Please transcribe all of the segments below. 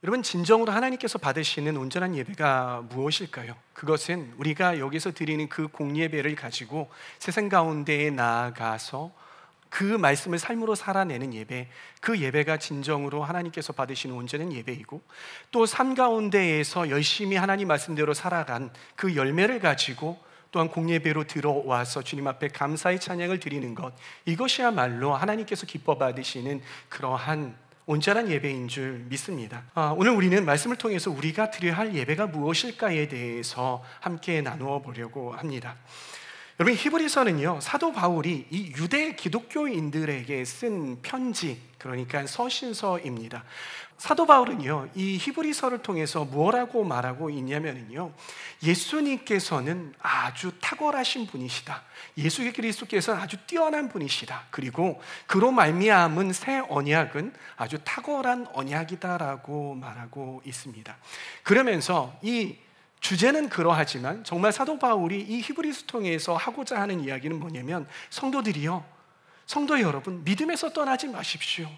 여러분, 진정으로 하나님께서 받으시는 온전한 예배가 무엇일까요? 그것은 우리가 여기서 드리는 그 공예배를 가지고 세상 가운데에 나아가서 그 말씀을 삶으로 살아내는 예배, 그 예배가 진정으로 하나님께서 받으시는 온전한 예배이고, 또 삶 가운데에서 열심히 하나님 말씀대로 살아간 그 열매를 가지고 또한 공예배로 들어와서 주님 앞에 감사의 찬양을 드리는 것, 이것이야말로 하나님께서 기뻐 받으시는 그러한 온전한 예배인 줄 믿습니다. 오늘 우리는 말씀을 통해서 우리가 드려야 할 예배가 무엇일까에 대해서 함께 나누어 보려고 합니다. 여러분, 히브리서는요, 사도 바울이 이 유대 기독교인들에게 쓴 편지, 그러니까 서신서입니다. 사도 바울은요, 이 히브리서를 통해서 뭐라고 말하고 있냐면요, 예수님께서는 아주 탁월하신 분이시다. 예수 그리스도께서는 아주 뛰어난 분이시다. 그리고 그로 말미암은 새 언약은 아주 탁월한 언약이다라고 말하고 있습니다. 그러면서 이 주제는 그러하지만 정말 사도 바울이 이 히브리서 통해서 하고자 하는 이야기는 뭐냐면, 성도들이요, 성도 여러분, 믿음에서 떠나지 마십시오.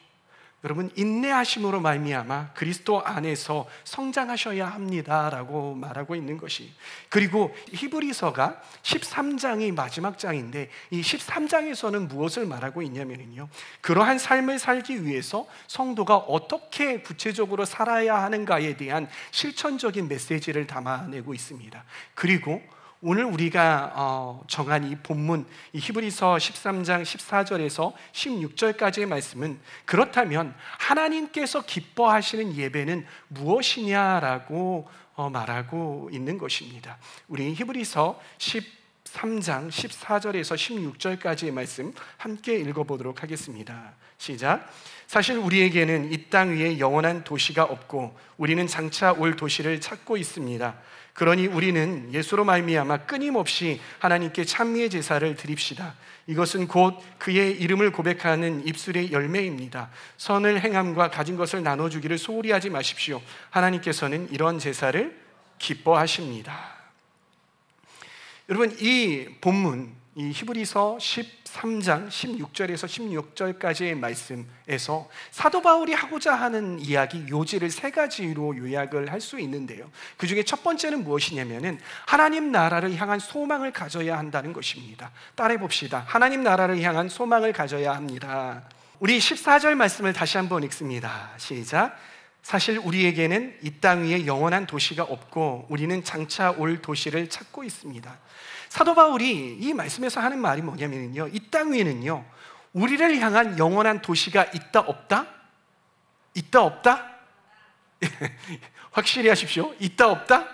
여러분, 인내하심으로 말미암아 그리스도 안에서 성장하셔야 합니다라고 말하고 있는 것이, 그리고 히브리서가 13장이 마지막 장인데 이 13장에서는 무엇을 말하고 있냐면요, 그러한 삶을 살기 위해서 성도가 어떻게 구체적으로 살아야 하는가에 대한 실천적인 메시지를 담아내고 있습니다. 그리고 오늘 우리가 정한 이 본문, 이 히브리서 13장 14절에서 16절까지의 말씀은, 그렇다면 하나님께서 기뻐하시는 예배는 무엇이냐라고 말하고 있는 것입니다. 우리 히브리서 13장 14절에서 16절까지의 말씀 함께 읽어보도록 하겠습니다. 시작. 사실 우리에게는 이 땅 위에 영원한 도시가 없고 우리는 장차 올 도시를 찾고 있습니다. 그러니 우리는 예수로 말미암아 끊임없이 하나님께 찬미의 제사를 드립시다. 이것은 곧 그의 이름을 고백하는 입술의 열매입니다. 선을 행함과 가진 것을 나눠주기를 소홀히 하지 마십시오. 하나님께서는 이런 제사를 기뻐하십니다. 여러분, 이 본문, 이 히브리서 13장 16절에서 16절까지의 말씀에서 사도 바울이 하고자 하는 이야기, 요지를 세 가지로 요약을 할 수 있는데요, 그 중에 첫 번째는 무엇이냐면은 하나님 나라를 향한 소망을 가져야 한다는 것입니다. 따라해 봅시다. 하나님 나라를 향한 소망을 가져야 합니다. 우리 14절 말씀을 다시 한번 읽습니다. 시작. 사실 우리에게는 이 땅 위에 영원한 도시가 없고 우리는 장차 올 도시를 찾고 있습니다. 사도 바울이 이 말씀에서 하는 말이 뭐냐면요, 이 땅 위에는요, 우리를 향한 영원한 도시가 있다 없다? 있다 없다? 확실히 하십시오. 있다 없다?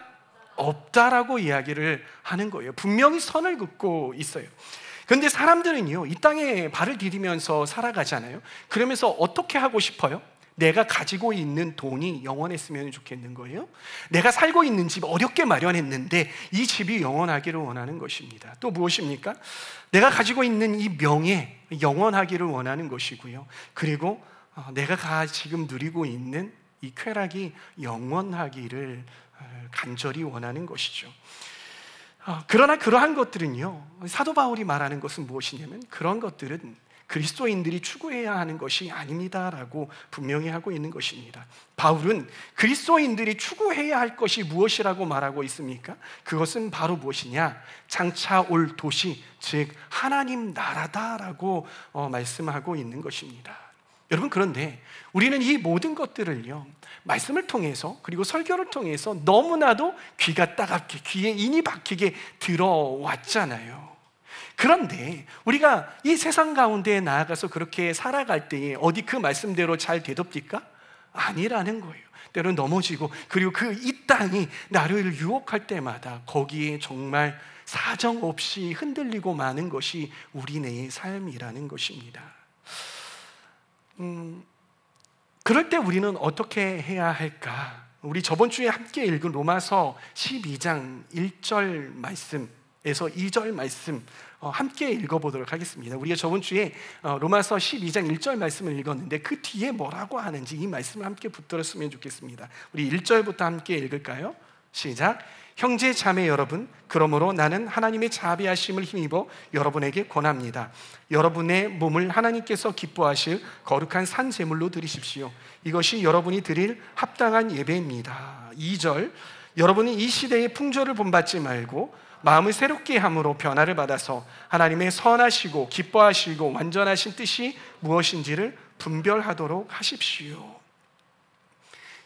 없다라고 이야기를 하는 거예요. 분명히 선을 긋고 있어요. 그런데 사람들은요, 이 땅에 발을 디디면서 살아가잖아요. 그러면서 어떻게 하고 싶어요? 내가 가지고 있는 돈이 영원했으면 좋겠는 거예요. 내가 살고 있는 집 어렵게 마련했는데 이 집이 영원하기를 원하는 것입니다. 또 무엇입니까? 내가 가지고 있는 이 명예, 영원하기를 원하는 것이고요. 그리고 내가 지금 누리고 있는 이 쾌락이 영원하기를 간절히 원하는 것이죠. 그러나 그러한 것들은요, 사도 바울이 말하는 것은 무엇이냐면, 그런 것들은 그리스도인들이 추구해야 하는 것이 아닙니다라고 분명히 하고 있는 것입니다. 바울은 그리스도인들이 추구해야 할 것이 무엇이라고 말하고 있습니까? 그것은 바로 무엇이냐? 장차 올 도시, 즉 하나님 나라다라고 말씀하고 있는 것입니다. 여러분, 그런데 우리는 이 모든 것들을요, 말씀을 통해서, 그리고 설교를 통해서 너무나도 귀가 따갑게, 귀에 인이 박히게 들어왔잖아요. 그런데 우리가 이 세상 가운데 나아가서 그렇게 살아갈 때에 어디 그 말씀대로 잘 되덮질까? 아니라는 거예요. 때로는 넘어지고, 그리고 그 이 땅이 나를 유혹할 때마다 거기에 정말 사정없이 흔들리고 마는 것이 우리네의 삶이라는 것입니다. 그럴 때 우리는 어떻게 해야 할까? 우리 저번 주에 함께 읽은 로마서 12장 1절 말씀에서 2절 말씀 함께 읽어보도록 하겠습니다. 우리가 저번 주에 로마서 12장 1절 말씀을 읽었는데 그 뒤에 뭐라고 하는지 이 말씀을 함께 붙들었으면 좋겠습니다. 우리 1절부터 함께 읽을까요? 시작. 형제 자매 여러분, 그러므로 나는 하나님의 자비하심을 힘입어 여러분에게 권합니다. 여러분의 몸을 하나님께서 기뻐하실 거룩한 산 제물로 드리십시오. 이것이 여러분이 드릴 합당한 예배입니다. 2절. 여러분이 이 시대의 풍조를 본받지 말고 마음을 새롭게 함으로 변화를 받아서 하나님의 선하시고 기뻐하시고 완전하신 뜻이 무엇인지를 분별하도록 하십시오.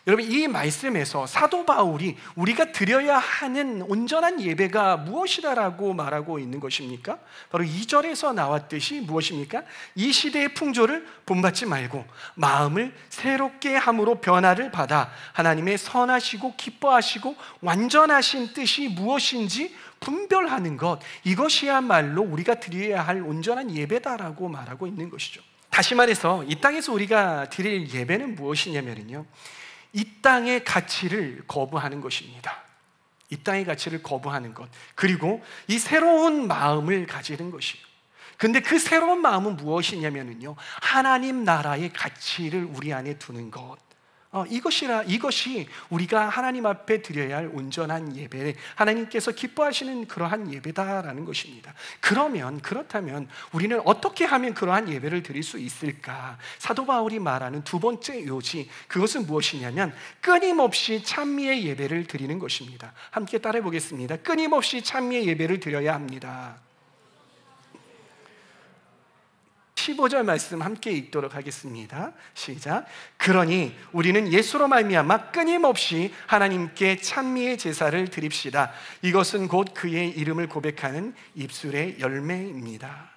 여러분, 이 말씀에서 사도 바울이 우리가 드려야 하는 온전한 예배가 무엇이다라고 말하고 있는 것입니까? 바로 2절에서 나왔듯이 무엇입니까? 이 시대의 풍조를 본받지 말고 마음을 새롭게 함으로 변화를 받아 하나님의 선하시고 기뻐하시고 완전하신 뜻이 무엇인지 분별하는 것, 이것이야말로 우리가 드려야 할 온전한 예배다라고 말하고 있는 것이죠. 다시 말해서 이 땅에서 우리가 드릴 예배는 무엇이냐면요, 이 땅의 가치를 거부하는 것입니다. 이 땅의 가치를 거부하는 것, 그리고 이 새로운 마음을 가지는 것이에요. 근데 그 새로운 마음은 무엇이냐면요, 하나님 나라의 가치를 우리 안에 두는 것, 이것이 우리가 하나님 앞에 드려야 할 온전한 예배, 하나님께서 기뻐하시는 그러한 예배다라는 것입니다. 그렇다면 우리는 어떻게 하면 그러한 예배를 드릴 수 있을까? 사도 바울이 말하는 두 번째 요지, 그것은 무엇이냐면 끊임없이 찬미의 예배를 드리는 것입니다. 함께 따라해 보겠습니다. 끊임없이 찬미의 예배를 드려야 합니다. 15절 말씀 함께 읽도록 하겠습니다. 시작. 그러니 우리는 예수로 말미암아 끊임없이 하나님께 찬미의 제사를 드립시다. 이것은 곧 그의 이름을 고백하는 입술의 열매입니다.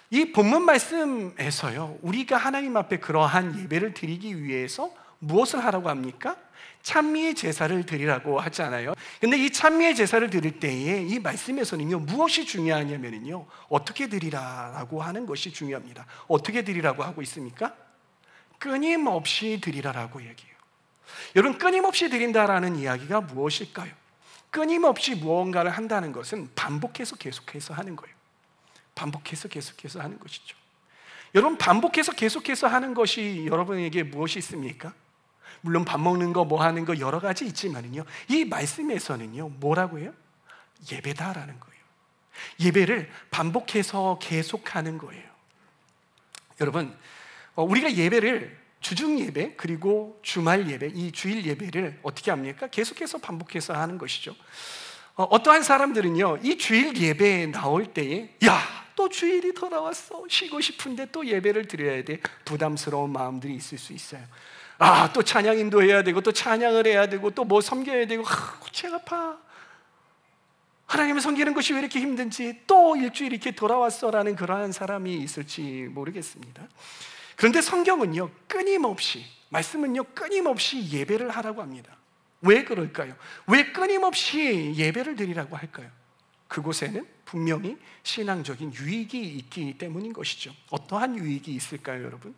이 본문 말씀에서요, 우리가 하나님 앞에 그러한 예배를 드리기 위해서 무엇을 하라고 합니까? 찬미의 제사를 드리라고 하잖아요. 근데 이 찬미의 제사를 드릴 때에 이 말씀에서는요, 무엇이 중요하냐면요, 어떻게 드리라라고 하는 것이 중요합니다. 어떻게 드리라고 하고 있습니까? 끊임없이 드리라라고 얘기해요. 여러분, 끊임없이 드린다라는 이야기가 무엇일까요? 끊임없이 무언가를 한다는 것은 반복해서 계속해서 하는 거예요. 반복해서 계속해서 하는 것이죠. 여러분, 반복해서 계속해서 하는 것이 여러분에게 무엇이 있습니까? 물론 밥 먹는 거, 뭐 하는 거 여러 가지 있지만요, 이 말씀에서는요, 뭐라고 해요? 예배다라는 거예요. 예배를 반복해서 계속하는 거예요. 여러분, 우리가 예배를 주중 예배 그리고 주말 예배, 이 주일 예배를 어떻게 합니까? 계속해서 반복해서 하는 것이죠. 어떠한 사람들은요, 이 주일 예배에 나올 때에 또 주일이 돌아왔어, 쉬고 싶은데 또 예배를 드려야 돼, 부담스러운 마음들이 있을 수 있어요. 또 찬양 인도해야 되고, 또 찬양을 해야 되고, 또 뭐 섬겨야 되고, 제 아파, 하나님을 섬기는 것이 왜 이렇게 힘든지, 또 일주일 이렇게 돌아왔어라는 그러한 사람이 있을지 모르겠습니다. 그런데 성경은요, 말씀은요, 끊임없이 예배를 하라고 합니다. 왜 그럴까요? 왜 끊임없이 예배를 드리라고 할까요? 그곳에는 분명히 신앙적인 유익이 있기 때문인 것이죠. 어떠한 유익이 있을까요, 여러분?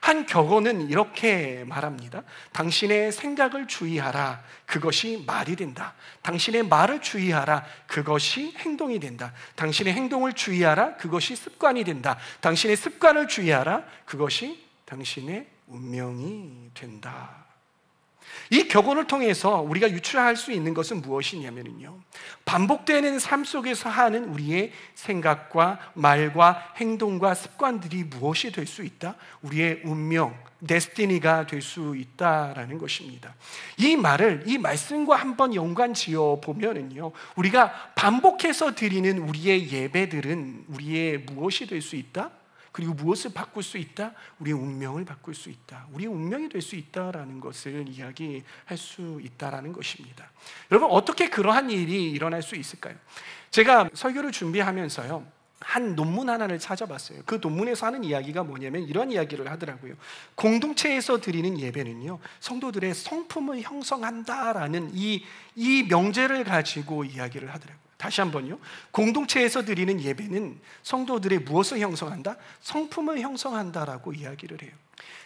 한 격언은 이렇게 말합니다. 당신의 생각을 주의하라, 그것이 말이 된다. 당신의 말을 주의하라, 그것이 행동이 된다. 당신의 행동을 주의하라, 그것이 습관이 된다. 당신의 습관을 주의하라, 그것이 당신의 운명이 된다. 이 격언을 통해서 우리가 유추할 수 있는 것은 무엇이냐면요, 반복되는 삶 속에서 하는 우리의 생각과 말과 행동과 습관들이 무엇이 될 수 있다? 우리의 운명, 데스티니가 될 수 있다라는 것입니다. 이 말씀과 한번 연관 지어 보면은요, 우리가 반복해서 드리는 우리의 예배들은 우리의 무엇이 될 수 있다? 그리고 무엇을 바꿀 수 있다? 우리의 운명을 바꿀 수 있다. 우리의 운명이 될 수 있다라는 것을 이야기할 수 있다라는 것입니다. 여러분, 어떻게 그러한 일이 일어날 수 있을까요? 제가 설교를 준비하면서요, 한 논문 하나를 찾아봤어요. 그 논문에서 하는 이야기가 뭐냐면 이런 이야기를 하더라고요. 공동체에서 드리는 예배는요, 성도들의 성품을 형성한다라는 이 명제를 가지고 이야기를 하더라고요. 다시 한번요. 공동체에서 드리는 예배는 성도들의 무엇을 형성한다? 성품을 형성한다라고 이야기를 해요.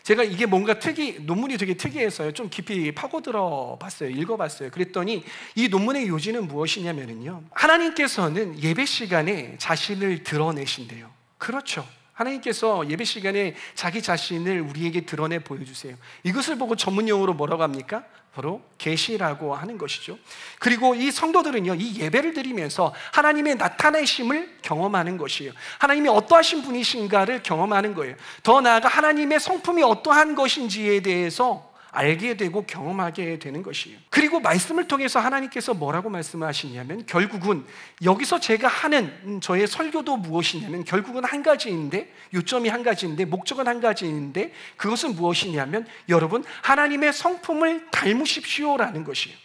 제가 이게 뭔가 논문이 되게 특이해서요, 좀 깊이 파고들어 봤어요. 읽어봤어요. 그랬더니 이 논문의 요지는 무엇이냐면요, 하나님께서는 예배 시간에 자신을 드러내신대요. 그렇죠. 하나님께서 예배 시간에 자기 자신을 우리에게 드러내 보여주세요. 이것을 보고 전문용어로 뭐라고 합니까? 바로 계시라고 하는 것이죠. 그리고 이 성도들은요, 이 예배를 드리면서 하나님의 나타내심을 경험하는 것이에요. 하나님이 어떠하신 분이신가를 경험하는 거예요. 더 나아가 하나님의 성품이 어떠한 것인지에 대해서 알게 되고 경험하게 되는 것이에요. 그리고 말씀을 통해서 하나님께서 뭐라고 말씀하시냐면, 결국은 여기서 제가 하는 저의 설교도 무엇이냐면 결국은 한 가지인데, 요점이 한 가지인데, 목적은 한 가지인데, 그것은 무엇이냐면 여러분, 하나님의 성품을 닮으십시오라는 것이에요.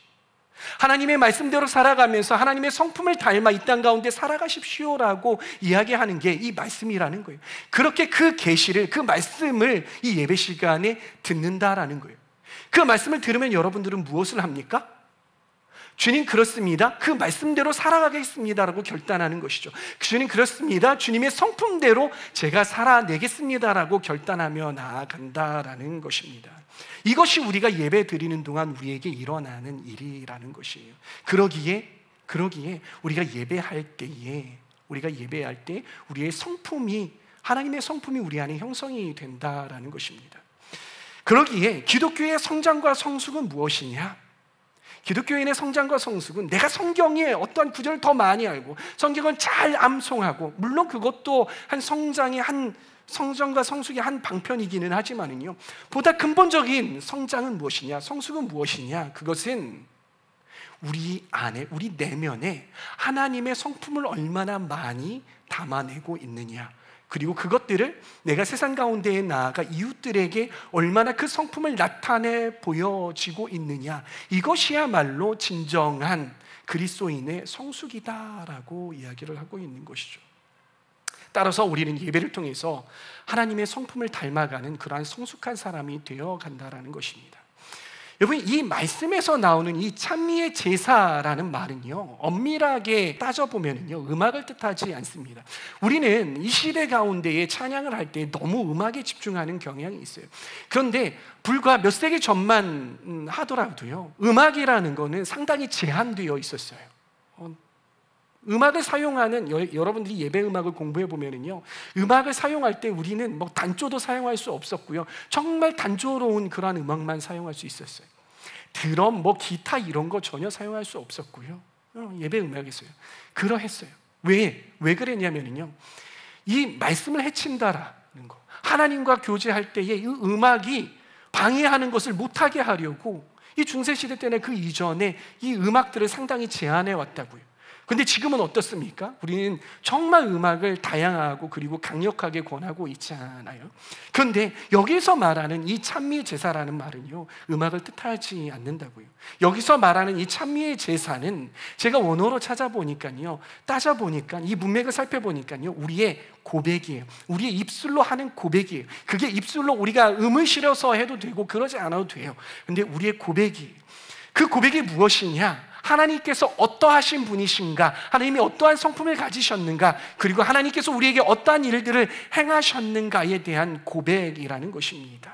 하나님의 말씀대로 살아가면서 하나님의 성품을 닮아 이 땅 가운데 살아가십시오라고 이야기하는 게 이 말씀이라는 거예요. 그렇게 그 계시를, 그 말씀을 이 예배 시간에 듣는다라는 거예요. 그 말씀을 들으면 여러분들은 무엇을 합니까? 주님 그렇습니다, 그 말씀대로 살아가겠습니다라고 결단하는 것이죠. 주님 그렇습니다, 주님의 성품대로 제가 살아내겠습니다라고 결단하며 나아간다라는 것입니다. 이것이 우리가 예배 드리는 동안 우리에게 일어나는 일이라는 것이에요. 그러기에 우리가 예배할 때에 우리의 성품이, 하나님의 성품이 우리 안에 형성이 된다라는 것입니다. 그러기에 기독교의 성장과 성숙은 무엇이냐? 기독교인의 성장과 성숙은 내가 성경의 어떠한 구절을 더 많이 알고 성경을 잘 암송하고, 물론 그것도 한 성장의 한 성장과 성숙의 한 방편이기는 하지만은요, 보다 근본적인 성장은 무엇이냐, 성숙은 무엇이냐, 그것은 우리 안에, 우리 내면에 하나님의 성품을 얼마나 많이 담아내고 있느냐, 그리고 그것들을 내가 세상 가운데에 나아가 이웃들에게 얼마나 그 성품을 나타내 보여지고 있느냐, 이것이야말로 진정한 그리스도인의 성숙이다라고 이야기를 하고 있는 것이죠. 따라서 우리는 예배를 통해서 하나님의 성품을 닮아가는 그러한 성숙한 사람이 되어 간다라는 것입니다. 여러분, 이 말씀에서 나오는 이 찬미의 제사라는 말은요, 엄밀하게 따져보면요, 음악을 뜻하지 않습니다. 우리는 이 시대 가운데에 찬양을 할 때 너무 음악에 집중하는 경향이 있어요. 그런데 불과 몇 세기 전만 하더라도요, 음악이라는 거는 상당히 제한되어 있었어요. 음악을 사용하는, 여러분들이 예배 음악을 공부해 보면은요, 음악을 사용할 때 우리는 뭐 단조도 사용할 수 없었고요, 정말 단조로운 그러한 음악만 사용할 수 있었어요. 드럼, 뭐 기타 이런 거 전혀 사용할 수 없었고요. 예배 음악에서요. 그러했어요. 왜 그랬냐면요, 이 말씀을 해친다라는 거, 하나님과 교제할 때에 이 음악이 방해하는 것을 못하게 하려고 이 중세시대 때는 그 이전에 이 음악들을 상당히 제한해 왔다고요. 근데 지금은 어떻습니까? 우리는 정말 음악을 다양하고 그리고 강력하게 권하고 있잖아요. 그런데 여기서 말하는 이 찬미의 제사라는 말은요, 음악을 뜻하지 않는다고요. 여기서 말하는 이 찬미의 제사는 제가 원어로 찾아보니까요, 따져보니까, 이 문맥을 살펴보니까요, 우리의 고백이에요. 우리의 입술로 하는 고백이에요. 그게 입술로 우리가 음을 실어서 해도 되고 그러지 않아도 돼요. 근데 우리의 고백이, 그 고백이 무엇이냐? 하나님께서 어떠하신 분이신가, 하나님이 어떠한 성품을 가지셨는가, 그리고 하나님께서 우리에게 어떠한 일들을 행하셨는가에 대한 고백이라는 것입니다.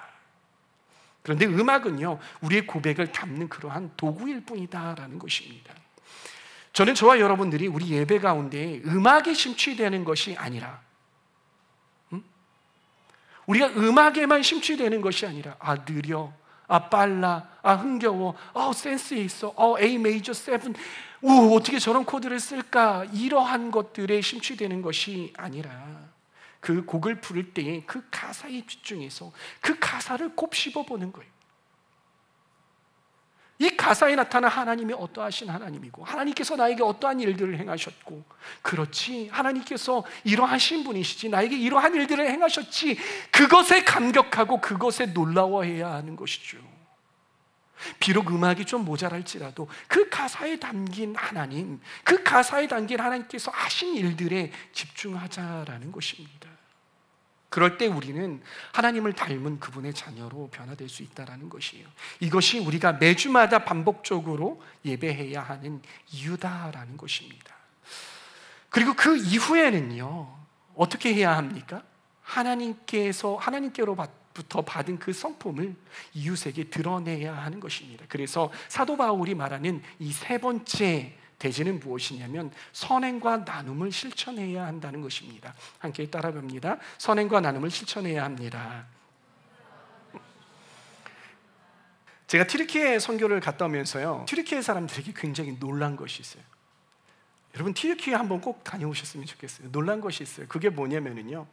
그런데 음악은요, 우리의 고백을 담는 그러한 도구일 뿐이다라는 것입니다. 저는 저와 여러분들이 우리 예배 가운데 음악에 심취되는 것이 아니라, 우리가 음악에만 심취되는 것이 아니라, 느려, 빨라, 흥겨워, 센스 있어, A 메이저 7, 어떻게 저런 코드를 쓸까, 이러한 것들에 심취되는 것이 아니라, 그 곡을 부를 때에 그 가사에 집중해서 그 가사를 곱씹어 보는 거예요. 이 가사에 나타난 하나님이 어떠하신 하나님이고, 하나님께서 나에게 어떠한 일들을 행하셨고, 그렇지, 하나님께서 이러하신 분이시지, 나에게 이러한 일들을 행하셨지, 그것에 감격하고 그것에 놀라워해야 하는 것이죠. 비록 음악이 좀 모자랄지라도 그 가사에 담긴 하나님, 그 가사에 담긴 하나님께서 하신 일들에 집중하자라는 것입니다. 그럴 때 우리는 하나님을 닮은 그분의 자녀로 변화될 수 있다는 것이에요. 이것이 우리가 매주마다 반복적으로 예배해야 하는 이유다라는 것입니다. 그리고 그 이후에는요, 어떻게 해야 합니까? 하나님께로부터 받은 그 성품을 이웃에게 드러내야 하는 것입니다. 그래서 사도 바울이 말하는 이 세 번째 대지는 무엇이냐면 선행과 나눔을 실천해야 한다는 것입니다. 함께 따라갑니다. 선행과 나눔을 실천해야 합니다. 제가 튀르키예 선교를 갔다 오면서요, 튀르키예 사람들에게 굉장히 놀란 것이 있어요. 여러분 튀르키예 한번 꼭 다녀오셨으면 좋겠어요. 놀란 것이 있어요. 그게 뭐냐면요,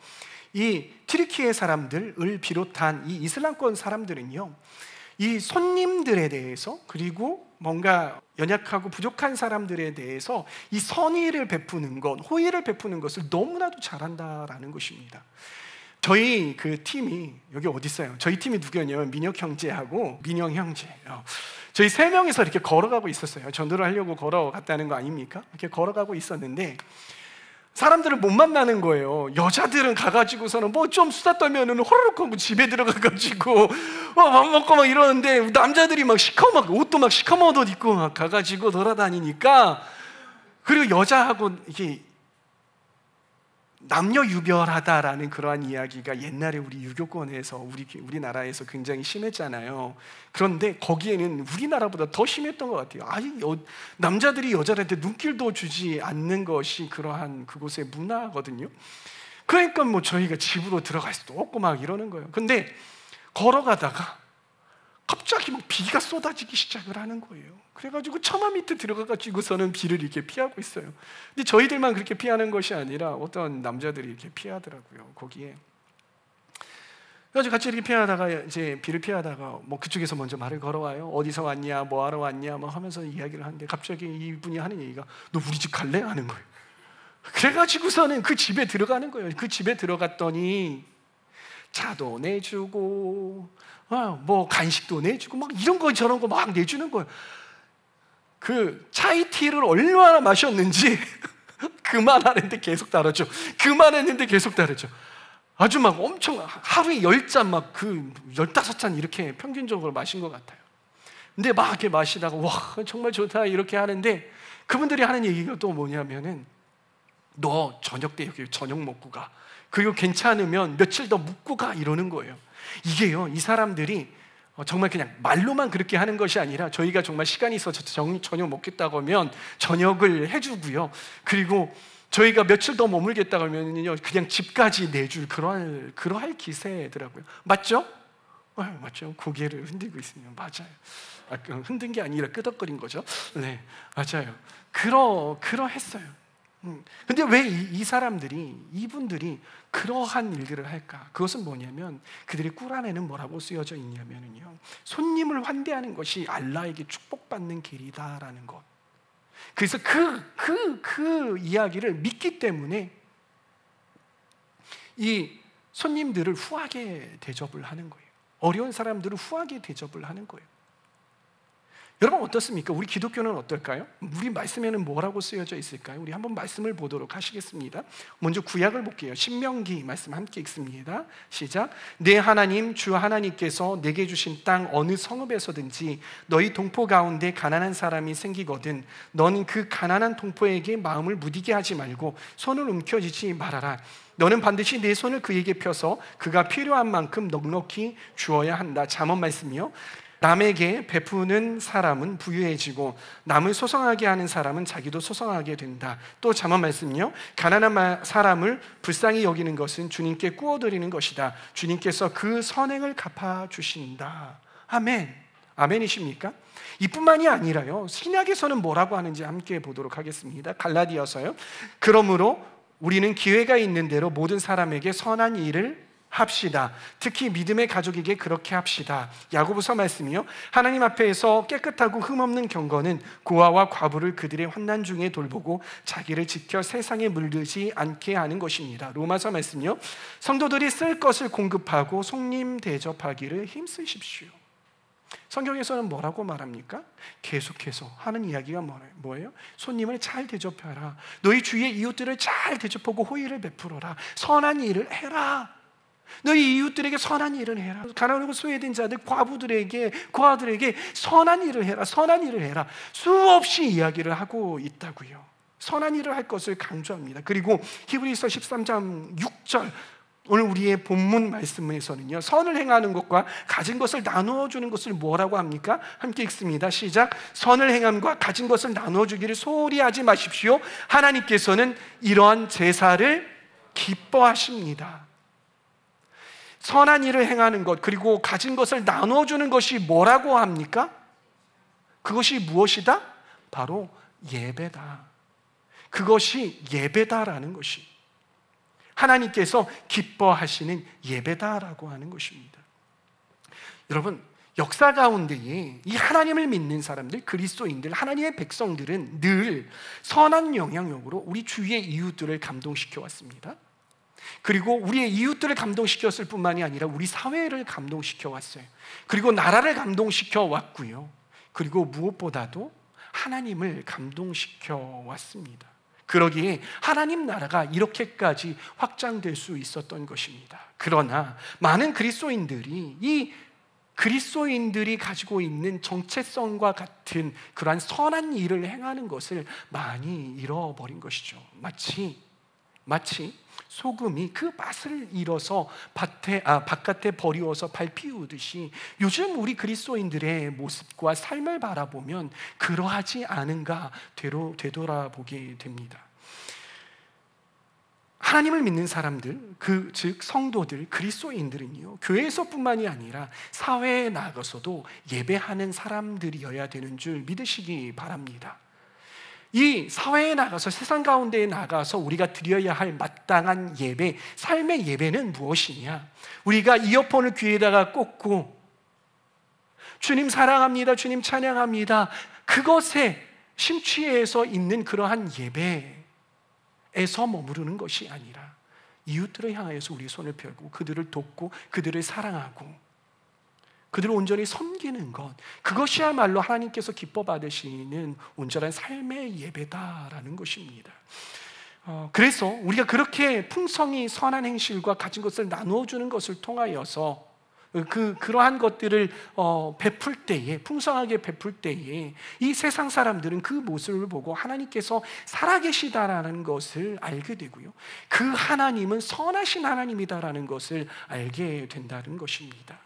이 튀르키예 사람들을 비롯한 이 이슬람권 사람들은요, 이 손님들에 대해서, 그리고 뭔가 연약하고 부족한 사람들에 대해서 이 선의를 베푸는 것, 호의를 베푸는 것을 너무나도 잘한다라는 것입니다. 저희 그 팀이 여기 어디 있어요? 저희 팀이 누구였냐면 민혁 형제하고 민영 형제, 저희 세 명이서 이렇게 걸어가고 있었어요. 전도를 하려고 걸어갔다는 거 아닙니까? 이렇게 걸어가고 있었는데 사람들을 못 만나는 거예요. 여자들은 가가지고서는 뭐 좀 수다 떨면은 호로록 하고 집에 들어가가지고 밥 먹고 막 이러는데, 남자들이 막 시커멓게 옷도 막 시커먼 옷 입고 막 가가지고 돌아다니니까, 그리고 여자하고 이게 남녀 유별하다라는 그러한 이야기가 옛날에 우리 유교권에서 우리나라에서 굉장히 심했잖아요. 그런데 거기에는 우리나라보다 더 심했던 것 같아요. 남자들이 여자들한테 눈길도 주지 않는 것이 그러한 그곳의 문화거든요. 그러니까 뭐 저희가 집으로 들어갈 수도 없고 막 이러는 거예요. 근데 걸어가다가 갑자기 막 비가 쏟아지기 시작을 하는 거예요. 그래가지고 처마 밑에 들어가가지고서는 비를 이렇게 피하고 있어요. 근데 저희들만 그렇게 피하는 것이 아니라 어떤 남자들이 이렇게 피하더라고요, 거기에. 그래가지고 같이 이렇게 피하다가, 이제 비를 피하다가 뭐 그쪽에서 먼저 말을 걸어와요. 어디서 왔냐, 뭐 하러 왔냐, 뭐 하면서 이야기를 하는데, 갑자기 이분이 하는 얘기가 너 우리 집 갈래? 하는 거예요. 그래가지고서는 그 집에 들어가는 거예요. 그 집에 들어갔더니 차도 내주고 뭐 간식도 내주고 막 이런 거 저런 거 막 내주는 거예요. 그 차이티를 얼마나 마셨는지 그만하는데 계속 따르죠. 그만했는데 계속 따르죠. 아주 막 엄청 하루에 10잔 막 그 15잔 이렇게 평균적으로 마신 것 같아요. 근데 막 이렇게 마시다가 와 정말 좋다 이렇게 하는데, 그분들이 하는 얘기가 또 뭐냐면은 너 저녁 때 여기 저녁 먹고 가, 그리고 괜찮으면 며칠 더 묵고 가, 이러는 거예요. 이게요, 이 사람들이 정말 그냥 말로만 그렇게 하는 것이 아니라, 저희가 정말 시간이 있어서 저녁 먹겠다고 하면 저녁을 해주고요, 그리고 저희가 며칠 더 머물겠다고 하면요 그냥 집까지 내줄 그러할 기세더라고요. 맞죠? 맞죠? 고개를 흔들고 있으면 맞아요. 흔든 게 아니라 끄덕거린 거죠. 네, 맞아요. 그러했어요. 근데 왜 이 사람들이, 이분들이 그러한 일들을 할까? 그것은 뭐냐면 그들의 꿀 안에는 뭐라고 쓰여져 있냐면요, 손님을 환대하는 것이 알라에게 축복받는 길이다라는 것. 그래서 그 이야기를 믿기 때문에 이 손님들을 후하게 대접을 하는 거예요. 어려운 사람들을 후하게 대접을 하는 거예요. 여러분 어떻습니까? 우리 기독교는 어떨까요? 우리 말씀에는 뭐라고 쓰여져 있을까요? 우리 한번 말씀을 보도록 하시겠습니다. 먼저 구약을 볼게요. 신명기 말씀 함께 읽습니다. 시작. 내 하나님 주 하나님께서 내게 주신 땅 어느 성읍에서든지 너희 동포 가운데 가난한 사람이 생기거든 너는 그 가난한 동포에게 마음을 무디게 하지 말고 손을 움켜쥐지 말아라. 너는 반드시 내 손을 그에게 펴서 그가 필요한 만큼 넉넉히 주어야 한다. 잠언 말씀이요. 남에게 베푸는 사람은 부유해지고 남을 소성하게 하는 사람은 자기도 소성하게 된다. 또 잠언 말씀이요. 가난한 사람을 불쌍히 여기는 것은 주님께 꾸어드리는 것이다. 주님께서 그 선행을 갚아주신다. 아멘. 아멘이십니까? 이뿐만이 아니라요, 신약에서는 뭐라고 하는지 함께 보도록 하겠습니다. 갈라디아서요. 그러므로 우리는 기회가 있는 대로 모든 사람에게 선한 일을 합시다. 특히 믿음의 가족에게 그렇게 합시다. 야고보서 말씀이요. 하나님 앞에서 깨끗하고 흠없는 경건은 고아와 과부를 그들의 환난 중에 돌보고 자기를 지켜 세상에 물들지 않게 하는 것입니다. 로마서 말씀이요. 성도들이 쓸 것을 공급하고 손님 대접하기를 힘쓰십시오. 성경에서는 뭐라고 말합니까? 계속해서 하는 이야기가 뭐예요? 손님을 잘 대접하라. 너희 주위의 이웃들을 잘 대접하고 호의를 베풀어라. 선한 일을 해라. 너희 이웃들에게 선한 일을 해라. 가난하고 소외된 자들, 고아들에게 선한 일을 해라. 선한 일을 해라. 수없이 이야기를 하고 있다고요. 선한 일을 할 것을 강조합니다. 그리고 히브리서 13장 6절 오늘 우리의 본문 말씀에서는요, 선을 행하는 것과 가진 것을 나누어 주는 것을 뭐라고 합니까? 함께 읽습니다. 시작. 선을 행함과 가진 것을 나누어 주기를 소홀히 하지 마십시오. 하나님께서는 이러한 제사를 기뻐하십니다. 선한 일을 행하는 것, 그리고 가진 것을 나누어 주는 것이 뭐라고 합니까? 그것이 무엇이다? 바로 예배다. 그것이 예배다라는 것이 하나님께서 기뻐하시는 예배다라고 하는 것입니다. 여러분, 역사 가운데에 이 하나님을 믿는 사람들, 그리스도인들, 하나님의 백성들은 늘 선한 영향력으로 우리 주위의 이웃들을 감동시켜 왔습니다. 그리고 우리의 이웃들을 감동시켰을 뿐만이 아니라 우리 사회를 감동시켜 왔어요. 그리고 나라를 감동시켜 왔고요. 그리고 무엇보다도 하나님을 감동시켜 왔습니다. 그러기에 하나님 나라가 이렇게까지 확장될 수 있었던 것입니다. 그러나 많은 그리스도인들이 이 그리스도인들이 가지고 있는 정체성과 같은 그러한 선한 일을 행하는 것을 많이 잃어버린 것이죠. 마치 소금이 그 맛을 잃어서 바깥에 버리워서 밟히우듯이 요즘 우리 그리스도인들의 모습과 삶을 바라보면 그러하지 않은가 되돌아보게 됩니다. 하나님을 믿는 사람들, 즉 성도들, 그리스도인들은요, 교회에서뿐만이 아니라 사회에 나가서도 예배하는 사람들이어야 되는 줄 믿으시기 바랍니다. 이 사회에 나가서, 세상 가운데에 나가서 우리가 드려야 할 마땅한 예배, 삶의 예배는 무엇이냐? 우리가 이어폰을 귀에다가 꽂고 주님 사랑합니다, 주님 찬양합니다, 그것에 심취해서 있는 그러한 예배에서 머무르는 것이 아니라 이웃들을 향하여서 우리 손을 펴고 그들을 돕고 그들을 사랑하고 그들을 온전히 섬기는 것, 그것이야말로 하나님께서 기뻐 받으시는 온전한 삶의 예배다라는 것입니다. 그래서 우리가 그렇게 풍성히 선한 행실과 가진 것을 나누어 주는 것을 통하여서 그러한 것들을 베풀 때에, 풍성하게 베풀 때에 이 세상 사람들은 그 모습을 보고 하나님께서 살아계시다라는 것을 알게 되고요, 그 하나님은 선하신 하나님이다라는 것을 알게 된다는 것입니다.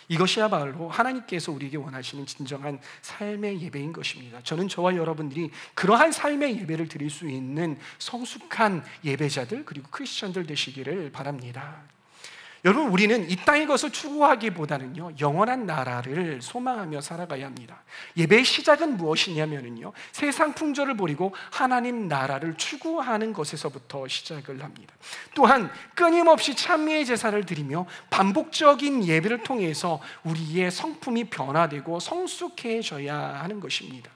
이것이야말로 하나님께서 우리에게 원하시는 진정한 삶의 예배인 것입니다. 저는 저와 여러분들이 그러한 삶의 예배를 드릴 수 있는 성숙한 예배자들, 그리고 크리스천들 되시기를 바랍니다. 여러분, 우리는 이 땅의 것을 추구하기보다는요, 영원한 나라를 소망하며 살아가야 합니다. 예배의 시작은 무엇이냐면요, 세상 풍조를 버리고 하나님 나라를 추구하는 것에서부터 시작을 합니다. 또한 끊임없이 찬미의 제사를 드리며 반복적인 예배를 통해서 우리의 성품이 변화되고 성숙해져야 하는 것입니다.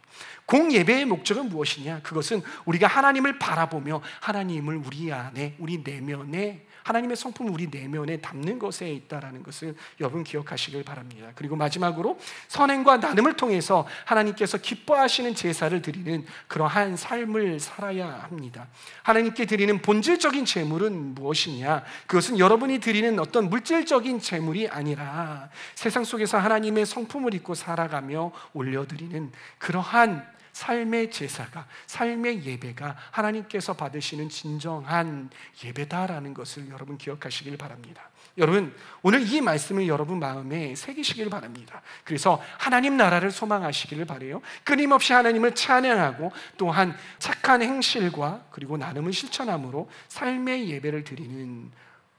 공예배의 목적은 무엇이냐? 그것은 우리가 하나님을 바라보며 하나님을 우리 안에, 우리 내면에, 하나님의 성품을 우리 내면에 담는 것에 있다라는 것을 여러분 기억하시길 바랍니다. 그리고 마지막으로 선행과 나눔을 통해서 하나님께서 기뻐하시는 제사를 드리는 그러한 삶을 살아야 합니다. 하나님께 드리는 본질적인 제물은 무엇이냐? 그것은 여러분이 드리는 어떤 물질적인 제물이 아니라 세상 속에서 하나님의 성품을 입고 살아가며 올려드리는 그러한 삶의 제사가, 삶의 예배가 하나님께서 받으시는 진정한 예배다라는 것을 여러분 기억하시길 바랍니다. 여러분, 오늘 이 말씀을 여러분 마음에 새기시길 바랍니다. 그래서 하나님 나라를 소망하시기를 바라요. 끊임없이 하나님을 찬양하고 또한 착한 행실과 그리고 나눔을 실천함으로 삶의 예배를 드리는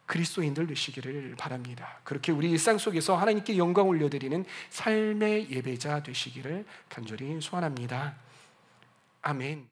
그리스도인들 되시기를 바랍니다. 그렇게 우리 일상 속에서 하나님께 영광 올려드리는 삶의 예배자 되시기를 간절히 소원합니다. 아멘.